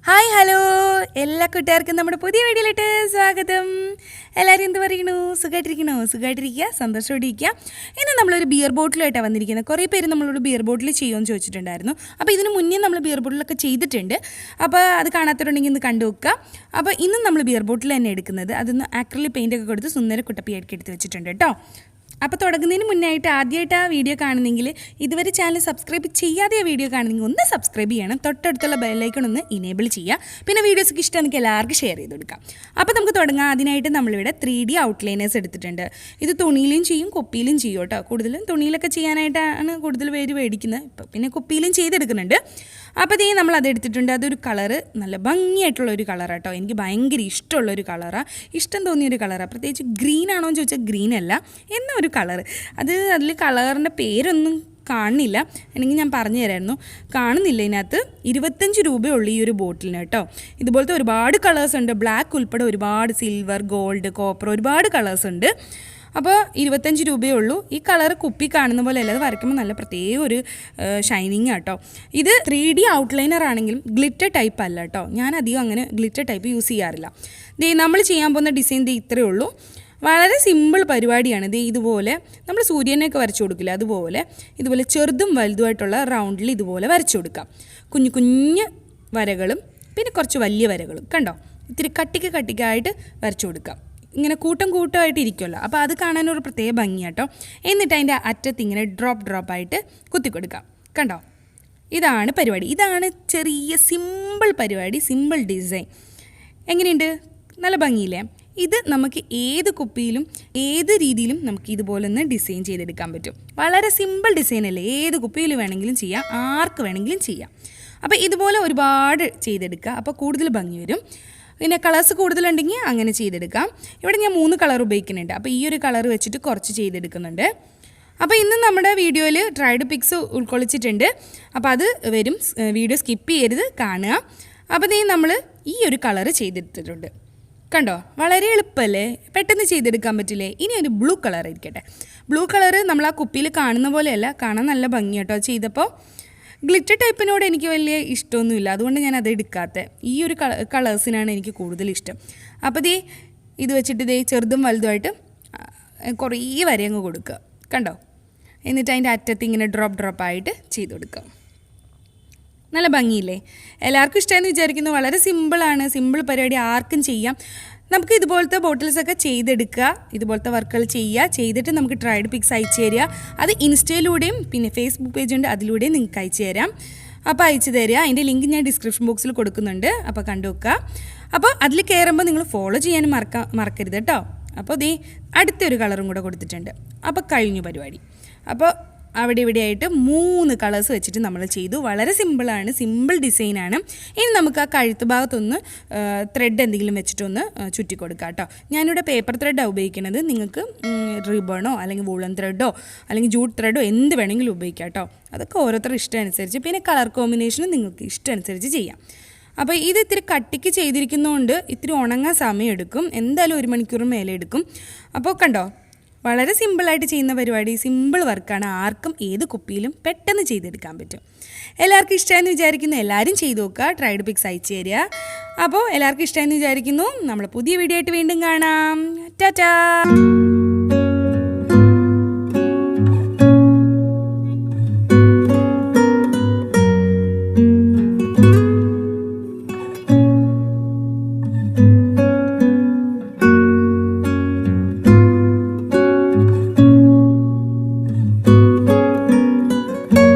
Hi hello എല്ലാ കൂട്ടുകാർക്കും നമ്മുടെ പുതിയ വീഡിയോയിലോട്ട് സ്വാഗതം. എല്ലാവരും എന്ത് പറയണു? സുഖമായിട്ടിരിക്കുക, സന്തോഷമായിട്ടിരിക്കുക. ഇന്ന് നമ്മളൊരു ബിയർ ബോട്ടിലായിട്ടാണ് വന്നിരിക്കുന്നത്. കുറേ പേര് നമ്മളോട് ബിയർ ബോട്ടിൽ ചെയ്യുമെന്ന് ചോദിച്ചിട്ടുണ്ടായിരുന്നു. അപ്പോൾ ഇതിന് മുന്നേ നമ്മൾ ബിയർ ബോട്ടിലൊക്കെ ചെയ്തിട്ടുണ്ട്. അപ്പോൾ അത് കാണാത്തവരുണ്ടെങ്കിൽ ഇന്ന് കണ്ടു വെക്കുക. അപ്പോൾ ഇന്നും നമ്മൾ ബിയർ ബോട്ടിൽ തന്നെ എടുക്കുന്നത്. അതൊന്ന് ആക്രിലിക് പെയിൻ്റൊക്കെ കൊടുത്ത് സുന്ദര കുട്ടപ്പിയായിട്ട് എടുത്ത് വെച്ചിട്ടുണ്ട് കേട്ടോ. അപ്പോൾ തുടങ്ങുന്നതിന് മുന്നായിട്ട് ആദ്യമായിട്ട് ആ വീഡിയോ കാണുന്നെങ്കിൽ, ഇതുവരെ ചാനൽ സബ്സ്ക്രൈബ് ചെയ്യാതെ ആ വീഡിയോ കാണുന്നെങ്കിൽ ഒന്ന് സബ്സ്ക്രൈബ് ചെയ്യണം. തൊട്ടടുത്തുള്ള ബെല്ലൈക്കൺ ഒന്ന് ഇനേബിൾ ചെയ്യുക. പിന്നെ വീഡിയോസൊക്കെ ഇഷ്ടമാണെങ്കിൽ എല്ലാവർക്കും ഷെയർ ചെയ്ത് കൊടുക്കാം. അപ്പോൾ നമുക്ക് തുടങ്ങാം. അതിനായിട്ട് നമ്മളിവിടെ 3D ഔട്ട്ലൈനേഴ്സ് എടുത്തിട്ടുണ്ട്. ഇത് തുണിയിലും ചെയ്യും, കുപ്പിയിലും ചെയ്യും കേട്ടോ. കൂടുതലും തുണിയിലൊക്കെ ചെയ്യാനായിട്ടാണ് കൂടുതൽ പേര് മേടിക്കുന്നത്. ഇപ്പോൾ പിന്നെ കുപ്പിയിലും ചെയ്തെടുക്കുന്നുണ്ട്. അപ്പോൾ ഇതേ നമ്മൾ അതെടുത്തിട്ടുണ്ട്. അതൊരു കളറ് നല്ല ഭംഗിയായിട്ടുള്ളൊരു കളറാണ് കേട്ടോ. എനിക്ക് ഭയങ്കര ഇഷ്ടമുള്ളൊരു കളറാണ്, ഇഷ്ടം തോന്നിയൊരു കളറാണ്. പ്രത്യേകിച്ച് ഗ്രീൻ ആണോ എന്ന് ചോദിച്ചാൽ ഗ്രീൻ അല്ല, എന്നൊരു കളറ്. അതിൽ കളറിൻ്റെ പേരൊന്നും കാണുന്നില്ല, അല്ലെങ്കിൽ ഞാൻ പറഞ്ഞു തരായിരുന്നു. കാണുന്നില്ല ഇതിനകത്ത്. 25 രൂപയുള്ളൂ ഈ ഒരു ബോട്ടിലിന് കേട്ടോ. ഇതുപോലത്തെ ഒരുപാട് കളേഴ്സ് ഉണ്ട്, ബ്ലാക്ക് ഉൾപ്പെടെ ഒരുപാട്, സിൽവർ, ഗോൾഡ്, കോപ്പർ, ഒരുപാട് കളേഴ്സ് ഉണ്ട്. അപ്പോൾ 25 രൂപയേ ഉള്ളൂ. ഈ കളർ കുപ്പി കാണുന്ന പോലെ അല്ല, അത് വരയ്ക്കുമ്പോൾ നല്ല പ്രത്യേക ഒരു ഷൈനിങ് കേട്ടോ. ഇത് 3D ഔട്ട്ലൈനർ ആണെങ്കിലും ഗ്ലിറ്റർ ടൈപ്പ് അല്ല കേട്ടോ. ഞാൻ അധികം അങ്ങനെ ഗ്ലിറ്റർ ടൈപ്പ് യൂസ് ചെയ്യാറില്ല. നമ്മൾ ചെയ്യാൻ പോകുന്ന ഡിസൈൻ ഇത്രയേ ഉള്ളൂ. വളരെ സിമ്പിൾ പരിപാടിയാണ്. ഇതുപോലെ നമ്മൾ സൂര്യനെയൊക്കെ വരച്ചു കൊടുക്കില്ല, അതുപോലെ ഇതുപോലെ ചെറുതും വലുതുമായിട്ടുള്ള റൗണ്ടിൽ ഇതുപോലെ വരച്ചു കൊടുക്കാം. കുഞ്ഞു കുഞ്ഞ് വരകളും പിന്നെ കുറച്ച് വലിയ വരകളും കണ്ടോ. ഇത്തിരി കട്ടിക്കായിട്ട് വരച്ചു കൊടുക്കാം. ഇങ്ങനെ കൂട്ടമായിട്ട് ഇരിക്കുമല്ലോ, അപ്പോൾ അത് കാണാനൊരു പ്രത്യേക ഭംഗിയാട്ടോ. എന്നിട്ട് അതിൻ്റെ അറ്റത്ത് ഇങ്ങനെ ഡ്രോപ്പായിട്ട് കുത്തി കൊടുക്കാം. കണ്ടോ, ഇതാണ് പരിപാടി. ഇതാണ് ചെറിയ സിമ്പിൾ പരിപാടി, സിമ്പിൾ ഡിസൈൻ. എങ്ങനെയുണ്ട്? നല്ല ഭംഗിയില്ലേ? ഇത് നമുക്ക് ഏത് കുപ്പിയിലും ഏത് രീതിയിലും നമുക്ക് ഇതുപോലെ ഒന്ന് ഡിസൈൻ ചെയ്തെടുക്കാൻ പറ്റും. വളരെ സിമ്പിൾ ഡിസൈനല്ലേ, ഏത് കുപ്പിയിൽ വേണമെങ്കിലും ചെയ്യാം, ആർക്ക് വേണമെങ്കിലും ചെയ്യാം. അപ്പോൾ ഇതുപോലെ ഒരുപാട് ചെയ്തെടുക്കുക, അപ്പോൾ കൂടുതൽ ഭംഗി വരും. പിന്നെ കളേഴ്സ് കൂടുതലുണ്ടെങ്കിൽ അങ്ങനെ ചെയ്തെടുക്കാം. ഇവിടെ ഞാൻ 3 കളർ ഉപയോഗിക്കുന്നുണ്ട്. അപ്പോൾ ഈ ഒരു കളർ വെച്ചിട്ട് കുറച്ച് ചെയ്തെടുക്കുന്നുണ്ട്. അപ്പോൾ ഇന്ന് നമ്മുടെ വീഡിയോയിൽ ട്രൈഡ് പിക്സ് ഉൾക്കൊള്ളിച്ചിട്ടുണ്ട്. അപ്പോൾ അത് വരും, വീഡിയോ സ്കിപ്പ് ചെയ്യരുത്, കാണുക. അപ്പോൾ നമ്മൾ ഈ ഒരു കളർ ചെയ്തെടുത്തിട്ടുണ്ട്. കണ്ടോ, വളരെ എളുപ്പമല്ലേ, പെട്ടെന്ന് ചെയ്തെടുക്കാൻ പറ്റില്ലേ? ഇനി ഒരു ബ്ലൂ കളർ ഇരിക്കട്ടെ. ബ്ലൂ കളർ നമ്മൾ ആ കുപ്പിയിൽ കാണുന്ന പോലെയല്ല, കാണാൻ നല്ല ഭംഗി കേട്ടോ. ചെയ്തപ്പോൾ ഗ്ലിറ്റർ ടൈപ്പിനോട് എനിക്ക് വലിയ ഇഷ്ടമൊന്നുമില്ല, അതുകൊണ്ട് ഞാൻ അത് എടുക്കാത്ത. ഈ ഒരു കളേഴ്സിനാണ് എനിക്ക് കൂടുതൽ ഇഷ്ടം. അപ്പോൾ ഇത് വെച്ചിട്ട് ചെറുതും വലുതുമായിട്ട് കുറേ വരയങ്ങ് കൊടുക്കുക. കണ്ടോ, എന്നിട്ട് അതിൻ്റെ അറ്റത്ത് ഇങ്ങനെ ഡ്രോപ്പായിട്ട് ചെയ്ത് കൊടുക്കുക. നല്ല ഭംഗിയില്ലേ? എല്ലാവർക്കും ഇഷ്ടമെന്ന് വിചാരിക്കുന്നു. വളരെ സിമ്പിളാണ്, സിമ്പിൾ പരിപാടി, ആർക്കും ചെയ്യാം. നമുക്ക് ഇതുപോലത്തെ ബോട്ടിൽസൊക്കെ ചെയ്തെടുക്കുക, ഇതുപോലത്തെ വർക്കുകൾ ചെയ്തിട്ട് നമുക്ക് ട്രൈഡ് പിക്സ് അയച്ചു തരിക. അത് ഇൻസ്റ്റയിലൂടെയും പിന്നെ ഫേസ്ബുക്ക് പേജുണ്ട്, അതിലൂടെയും നിങ്ങൾക്ക് അയച്ചു തരാം. അപ്പോൾ അയച്ചു തരിക. അതിൻ്റെ ലിങ്ക് ഞാൻ ഡിസ്ക്രിപ്ഷൻ ബോക്സിൽ കൊടുക്കുന്നുണ്ട്, അപ്പോൾ കണ്ടു വെക്കുക. അപ്പോൾ അതിൽ കയറുമ്പോൾ നിങ്ങൾ ഫോളോ ചെയ്യാനും മറക്കരുത് കേട്ടോ. അപ്പോൾ അടുത്തൊരു കളറും കൂടെ കൊടുത്തിട്ടുണ്ട്. അപ്പോൾ കഴിഞ്ഞു പരിപാടി. അപ്പോൾ അവിടെ ഇവിടെയായിട്ട് 3 കളേഴ്സ് വെച്ചിട്ട് നമ്മൾ ചെയ്തു. വളരെ സിമ്പിളാണ്, സിമ്പിൾ ഡിസൈനാണ്. ഇനി നമുക്ക് ആ കഴുത്ത് ഭാഗത്തൊന്ന് ത്രെഡ് എന്തെങ്കിലും വെച്ചിട്ടൊന്ന് ചുറ്റി കൊടുക്കാം കേട്ടോ. ഞാനിവിടെ പേപ്പർ ത്രെഡാണ് ഉപയോഗിക്കുന്നത്. നിങ്ങൾക്ക് റിബണോ അല്ലെങ്കിൽ വൂളൻ ത്രെഡോ അല്ലെങ്കിൽ ജൂട്ട് ത്രെഡോ എന്ത് വേണമെങ്കിലും ഉപയോഗിക്കാം കേട്ടോ. അതൊക്കെ ഓരോരുത്തരുടെ ഇഷ്ടം അനുസരിച്ച്, പിന്നെ കളർ കോമ്പിനേഷനും നിങ്ങൾക്ക് ഇഷ്ടം അനുസരിച്ച് ചെയ്യാം. അപ്പോൾ ഇത് ഇത്തിരി കട്ടിക്ക് ചെയ്തിരിക്കുന്നതുകൊണ്ട് ഇത്തിരി ഉണങ്ങാൻ സമയം എടുക്കും, എന്തായാലും 1 മണിക്കൂർ മേലെ എടുക്കും. അപ്പോൾ കണ്ടോ, വളരെ സിമ്പിളായിട്ട് ചെയ്യുന്ന പരിപാടി, സിമ്പിൾ വർക്കാണ്. ആർക്കും ഏത് കുപ്പിയിലും പെട്ടെന്ന് ചെയ്തെടുക്കാൻ പറ്റും. എല്ലാവർക്കും ഇഷ്ടമായെന്ന് വിചാരിക്കുന്നു. എല്ലാവരും ചെയ്ത് നോക്കുക, ട്രൈഡ് പിക്സ് അയച്ചു തരിക. അപ്പോൾ എല്ലാവർക്കും ഇഷ്ടമായെന്ന് വിചാരിക്കുന്നു. നമ്മൾ പുതിയ വീഡിയോ ആയിട്ട് വീണ്ടും കാണാം. ടാറ്റാ.